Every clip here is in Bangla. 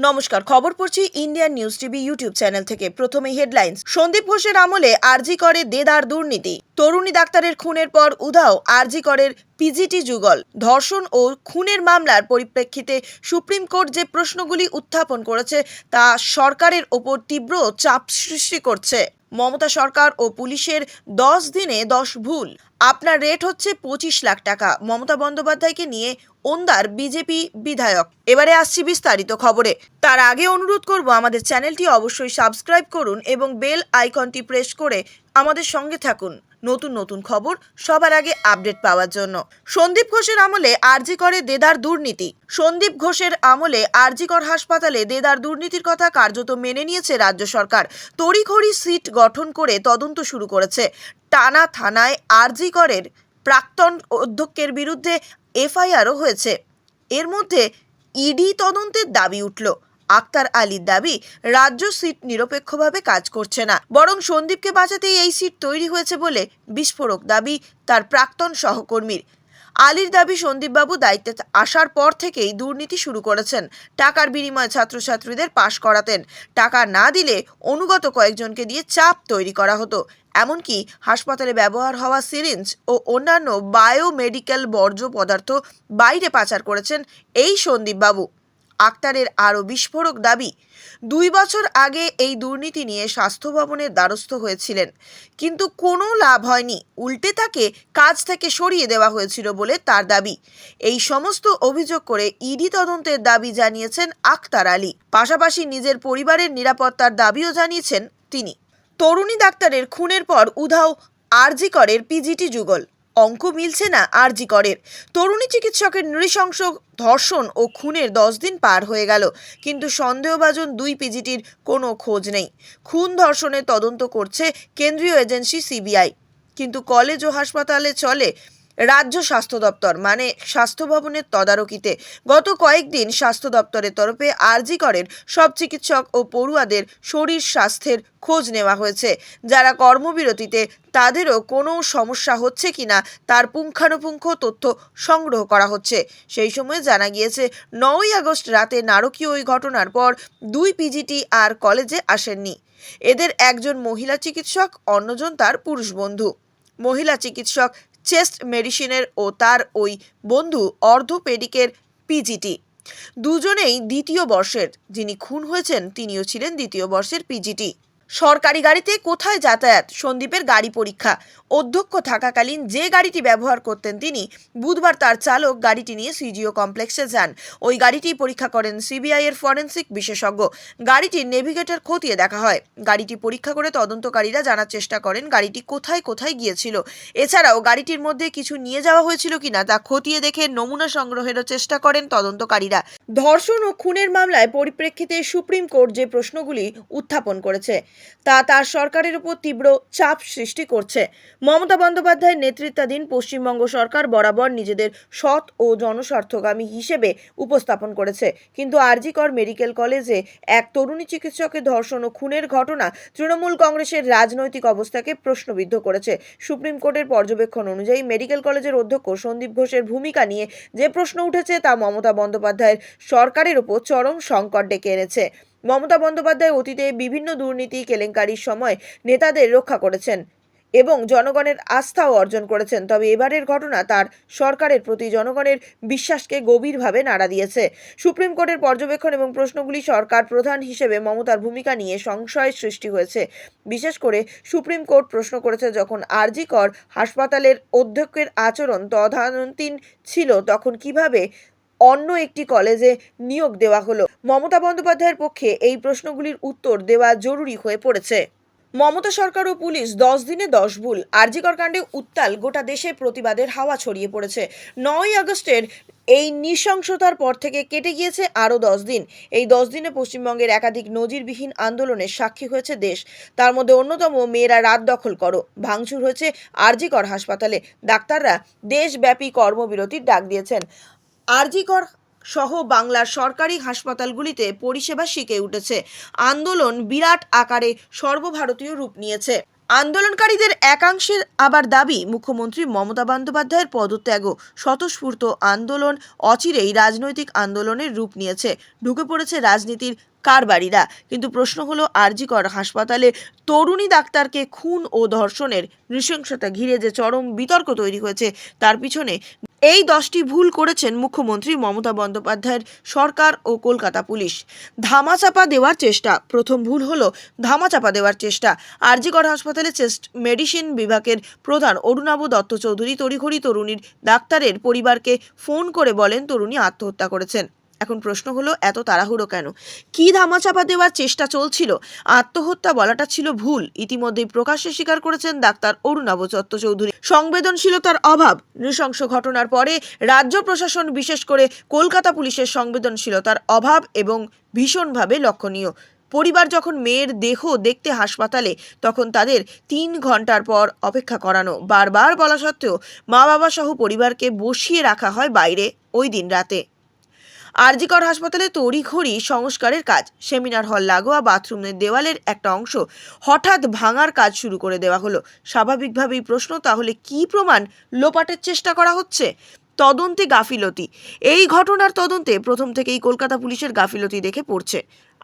নমস্কার, খবর পড়ছি Indian news TV YouTube channel থেকে। প্রথমে হেডলাইন্স। সন্দীপ ঘোষের আমলে আরজি করে দেদার দুর্নীতি। তরুণী ডাক্তারের খুনের পর উধাও আরজি করের পিজিটি যুগল। ধর্ষণ ও খুনের মামলার পরিপ্রেক্ষিতে সুপ্রিম কোর্ট যে প্রশ্নগুলি উত্থাপন করেছে তা সরকারের ওপর তীব্র চাপ সৃষ্টি করছে। মমতা সরকার ও পুলিশের 10 দিনে 10 ভুল। আপনার রেট হচ্ছে 25 লাখ টাকা। মমতা বন্দ্যোপাধ্যায়কে নিয়ে ওন্দার বিজেপি বিধায়ক। এবারে আসছি বিস্তারিত খবরে। তার আগে অনুরোধ করব, আমাদের চ্যানেলটি অবশ্যই সাবস্ক্রাইব করুন এবং বেল আইকনটি প্রেস করে আমাদের সঙ্গে থাকুন নতুন নতুন খবর সবার আগে আপডেট পাওয়ার জন্য। সন্দীপ ঘোষের আমলে আরজি করে দেদার দুর্নীতি। সন্দীপ ঘোষের আমলে আরজি কর হাসপাতালে দেদার দুর্নীতির কথা কার্যত মেনে নিয়েছে রাজ্য সরকার। তড়িঘড়ি সিট গঠন করে তদন্ত শুরু করেছে। টানা থানায় আরজি করের প্রাক্তন অধ্যক্ষের বিরুদ্ধে এফআইআরও হয়েছে। এর মধ্যে ইডি তদন্তের দাবি উঠল। আক্তার আলীর দাবি, রাজ্য সিট নিরপেক্ষভাবে কাজ করছে না, বরং সন্দীপকে বাঁচাতেই এই সিট তৈরি হয়েছে বলে বিস্ফোরক দাবি তার প্রাক্তন সহকর্মীর। আলীর দাবি, সন্দীপবাবু দায়িত্বে আসার পর থেকেই দুর্নীতি শুরু করেছেন। টাকার বিনিময়ে ছাত্রছাত্রীদের পাশ করাতেন। টাকা না দিলে অনুগত কয়েকজনকে দিয়ে চাপ তৈরি করা হতো। এমনকি হাসপাতালে ব্যবহার হওয়া সিরিঞ্জ ও অন্যান্য বায়োমেডিক্যাল বর্জ্য পদার্থ বাইরে পাচার করেছেন এই সন্দীপবাবু। আক্তারের আরও বিস্ফোরক দাবি, 2 বছর আগে এই দুর্নীতি নিয়ে স্বাস্থ্য ভবনের দ্বারস্থ হয়েছিলেন, কিন্তু কোনো লাভ হয়নি। উল্টে তাকে কাজ থেকে সরিয়ে দেওয়া হয়েছিল বলে তার দাবি। এই সমস্ত অভিযোগ করে ইডি তদন্তের দাবি জানিয়েছেন আক্তার আলী। পাশাপাশি নিজের পরিবারের নিরাপত্তার দাবিও জানিয়েছেন তিনি। তরুণী ডাক্তারের খুনের পর উধাও আরজি করের পিজিটি যুগল। অঙ্ক মিলছে না আরজি করের। তরুণী চিকিৎসকের নৃশংস ধর্ষণ ও খুনের 10 দিন পার হয়ে গেল, কিন্তু সন্দেহভাজন 2 পিজিটির কোনো খোঁজ নেই। খুন ধর্ষণের তদন্ত করছে কেন্দ্রীয় এজেন্সি সিবিআই, কিন্তু কলেজ ও হাসপাতালে চলে রাজ্য স্বাস্থ্য দপ্তর, মানে স্বাস্থ্য ভবনের তদারকিতে। গত কয়েকদিন স্বাস্থ্য দপ্তরের তরফে আরজি করের সব চিকিৎসক ও পড়ুয়াদের শরীর স্বাস্থ্যের খোঁজ নেওয়া হয়েছে। যারা কর্মবিরতিতে তাদেরও কোনো সমস্যা হচ্ছে কিনা তার পুঙ্খানুপুঙ্খ তথ্য সংগ্রহ করা হচ্ছে। সেই সময় জানা গিয়েছে, 9ই আগস্ট রাতে নারকীয় ওই ঘটনার পর 2 পিজিটি আর কলেজে আসেননি। এদের একজন মহিলা চিকিৎসক, অন্যজন তার পুরুষ বন্ধু। মহিলা চিকিৎসক চেস্ট মেডিসিনের ও তার ওই বন্ধু অর্থোপেডিকের পিজিটি। দুজনেই 2য় বর্ষের। যিনি খুন হয়েছেন তিনিও ছিলেন 2য় বর্ষের পিজিটি। সরকারি গাড়িতে কোথায় যাতায়াত? সন্দীপের গাড়ি পরীক্ষা। অধ্যক্ষ থাকাকালীন যে গাড়িটি ব্যবহার করতেন তিনি, বুধবার তার চালক গাড়িটি নিয়ে সিজিও কমপ্লেক্সে যান। ওই গাড়িটি পরীক্ষা করেন সিবিআই এর ফরেন্সিক বিশেষজ্ঞ। গাড়িটির নেভিগেটর খতিয়ে দেখা হয়। গাড়িটি পরীক্ষা করে তদন্তকারীরা জানার চেষ্টা করেন গাড়িটি কোথায় কোথায় গিয়েছিল। এছাড়াও গাড়িটির মধ্যে কিছু নিয়ে যাওয়া হয়েছিল কিনা তা খতিয়ে দেখে নমুনা সংগ্রহেরও চেষ্টা করেন তদন্তকারীরা। ধর্ষণ ও খুনের মামলায় পরিপ্রেক্ষিতে সুপ্রিম কোর্ট যে প্রশ্নগুলি উত্থাপন করেছে তা তার সরকারের উপর তীব্র চাপ সৃষ্টি করছে। মমতা বন্দ্যোপাধ্যায়ের নেতৃত্বাধীন পশ্চিমবঙ্গ সরকার বরাবর নিজেদের সৎ ও জনস্বার্থগামী হিসেবে উপস্থাপন করেছে, কিন্তু আরজি কর মেডিকেল কলেজে এক তরুণী চিকিৎসকের ধর্ষণ ও খুনের ঘটনা তৃণমূল কংগ্রেসের রাজনৈতিক অবস্থাকে প্রশ্নবিদ্ধ করেছে। সুপ্রিম কোর্টের পর্যবেক্ষণ অনুযায়ী মেডিকেল কলেজের অধ্যক্ষ সন্দীপ ঘোষের ভূমিকা নিয়ে যে প্রশ্ন উঠেছে তা মমতা বন্দ্যোপাধ্যায়ের সরকারের উপর চরম সংকট ডেকে এনেছে। মমতা বন্দ্যোপাধ্যায় অতীতে বিভিন্ন দুর্নীতি কেলেঙ্কারির সময় নেতাদের রক্ষা করেছেন এবং জনগণের আস্থাও অর্জন করেছেন, তবে এবারের ঘটনা তার সরকারের প্রতি জনগণের বিশ্বাসকে গভীরভাবে নাড়া দিয়েছে। সুপ্রিম কোর্টের পর্যবেক্ষণ এবং প্রশ্নগুলি সরকার প্রধান হিসেবে মমতার ভূমিকা নিয়ে সংশয়ের সৃষ্টি হয়েছে। বিশেষ করে সুপ্রিম কোর্ট প্রশ্ন করেছে, যখন আরজি কর হাসপাতালের অধ্যক্ষের আচরণ তদানীন্তন ছিল তখন কিভাবে অন্য একটি কলেজে নিয়োগ দেওয়া হলো। মমতা বন্দ্যোপাধ্যায়ের পক্ষে এই প্রশ্নগুলির উত্তর দেওয়া জরুরি হয়ে পড়েছে। মমতা সরকার ও পুলিশ 10 দিনে 10 ভুল। আরজি কর কাণ্ডে উত্তাল গোটা দেশে, প্রতিবাদের হাওয়া ছড়িয়ে পড়েছে। 9ই আগস্টের এই নৃশংসতার পর থেকে কেটে গিয়েছে আরও 10 দিন। এই 10 দিনে পশ্চিমবঙ্গের একাধিক নজিরবিহীন আন্দোলনের সাক্ষী হয়েছে দেশ। তার মধ্যে অন্যতম মেয়েরা রাত দখল করো। ভাঙচুর হয়েছে আরজি কর হাসপাতালে। ডাক্তাররা দেশব্যাপী কর্মবিরতির ডাক দিয়েছেন। আরজি কর সহ বাংলার সরকারি হাসপাতালগুলিতে পরিষেবা শিখে উঠেছে। আন্দোলন বিরাট আকারে সর্বভারতীয় রূপ নিয়েছে। আন্দোলনকারীদের একাংশের আবার দাবি, মুখ্যমন্ত্রী মমতা বন্দ্যোপাধ্যায়ের পদত্যাগ ও স্বতঃস্ফূর্ত আন্দোলন অচিরেই রাজনৈতিক আন্দোলনের রূপ নিয়েছে, ঢুকে পড়েছে রাজনীতির কারবারিরা। কিন্তু প্রশ্ন হলো, আরজি কর হাসপাতালে তরুণী ডাক্তারকে খুন ও ধর্ষণের নৃশংসতা ঘিরে যে চরম বিতর্ক তৈরি হয়েছে, তার পিছনে এই 10টি ভুল করেছেন মুখ্যমন্ত্রী মমতা বন্দ্যোপাধ্যায়ের সরকার ও কলকাতা পুলিশ। ধামাচাপা দেওয়ার চেষ্টা। প্রথম ভুল হলো ধামাচাপা দেওয়ার চেষ্টা। আরজি কর হাসপাতালে চেস্ট মেডিসিন বিভাগের প্রধান অরুণাভ দত্ত চৌধুরী তড়িঘড়ি তরুণীর ডাক্তারের পরিবারকে ফোন করে বলেন তরুণী আত্মহত্যা করেছেন। এখন প্রশ্ন হলো, এত তাড়াহুড়ো কেন? কি ধামাচাপা দেওয়ার চেষ্টা চলছিল? আত্মহত্যা বলাটা ছিল ভুল, ইতিমধ্যেই প্রকাশ্যে স্বীকার করেছেন ডাক্তার অরুণাভ দত্ত চৌধুরী। সংবেদনশীলতার অভাব। নৃশংস ঘটনার পরে রাজ্য প্রশাসন, বিশেষ করে কলকাতা পুলিশের সংবেদনশীলতার অভাব এবং ভীষণভাবে লক্ষণীয়। পরিবার যখন মেয়ের দেহ দেখতে হাসপাতালে, তখন তাদের 3 ঘন্টার পর অপেক্ষা করানো। বারবার বলা সত্ত্বেও মা বাবা সহ পরিবারকে বসিয়ে রাখা হয় বাইরে ওই দিন রাতে। আরজি কর হাসপাতালে তড়িঘড়ি সংস্কারের কাজ। সেমিনার হল লাগোয়া বাথরুমের দেওয়ালের একটা অংশ হঠাৎ ভাঙার কাজ শুরু করে দেওয়া হলো। স্বাভাবিকভাবেই প্রশ্ন, তাহলে কি প্রমাণ লোপাটের চেষ্টা করা হচ্ছে? তদন্তে গাফিলতি। এই ঘটনার তদন্তে প্রথম থেকেই কলকাতা পুলিশের গাফিলতি দেখে পড়ছে।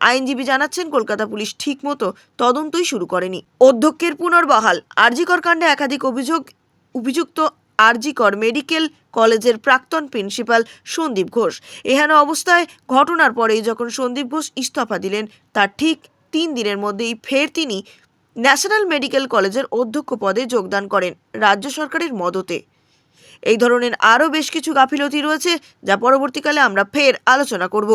আইনজীবী জানাচ্ছেন, কলকাতা পুলিশ ঠিকমতো তদন্তই শুরু করেনি। অধ্যক্ষের পুনর্বহাল। আরজি কর কাণ্ডে একাধিক অভিযুক্ত আরজি কর মেডিকেল কলেজের প্রাক্তন প্রিন্সিপাল সন্দীপ ঘোষ। এহেন অবস্থায় ঘটনার পরেই যখন সন্দীপ ঘোষ ইস্তফা দিলেন, তার ঠিক 3 দিনের মধ্যেই ফের তিনি ন্যাশনাল মেডিকেল কলেজের অধ্যক্ষ পদে যোগদান করেন রাজ্য সরকারের মদতে। এই ধরনের আরও বেশ কিছু গাফিলতি রয়েছে, যা পরবর্তীকালে আমরা ফের আলোচনা করব।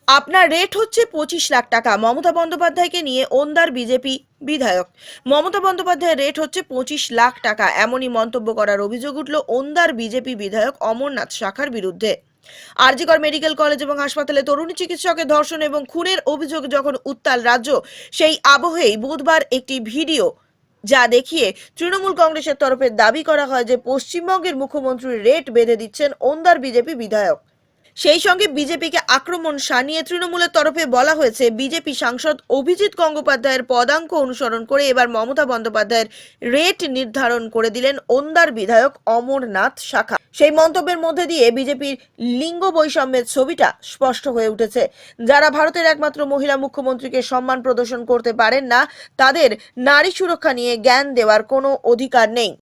আপনার রেট হচ্ছে 25 লাখ টাকা। মমতা বন্দ্যোপাধ্যায়কে নিয়ে ওন্দার বিজেপি বিধায়ক। মমতা বন্দ্যোপাধ্যায়ের রেট হচ্ছে 25 লাখ টাকা, এমনই মন্তব্য করার অভিযোগ উঠল ওন্দার বিজেপি বিধায়ক অমরনাথ শাখার বিরুদ্ধে। আরজি কর মেডিকেল কলেজ এবং হাসপাতালে তরুণী চিকিৎসকের ধর্ষণ এবং খুনের অভিযোগ যখন উত্তাল রাজ্য, সেই আবহেই বুধবার একটি ভিডিও যা দেখিয়ে তৃণমূল কংগ্রেসের তরফে দাবি করা হয় যে পশ্চিমবঙ্গের মুখ্যমন্ত্রীর রেট বেঁধে দিচ্ছেন ওন্দার বিজেপি বিধায়ক। সেই সঙ্গে বিজেপিকে আক্রমণ শানিয়ে তৃণমূলের তরফে বলা হয়েছে, বিজেপি সাংসদ অভিজিৎ গঙ্গোপাধ্যায়ের পদাঙ্ক অনুসরণ করে এবার মমতা বন্দ্যোপাধ্যায়ের রেট নির্ধারণ করে দিলেন ওন্দার বিধায়ক অমরনাথ শাখা। সেই মন্তব্যের মধ্যে দিয়ে বিজেপির লিঙ্গ বৈষম্যের ছবিটা স্পষ্ট হয়ে উঠেছে। যারা ভারতের একমাত্র মহিলা মুখ্যমন্ত্রীকে সম্মান প্রদর্শন করতে পারেন না, তাদের নারী সুরক্ষা নিয়ে জ্ঞান দেওয়ার কোনো অধিকার নেই।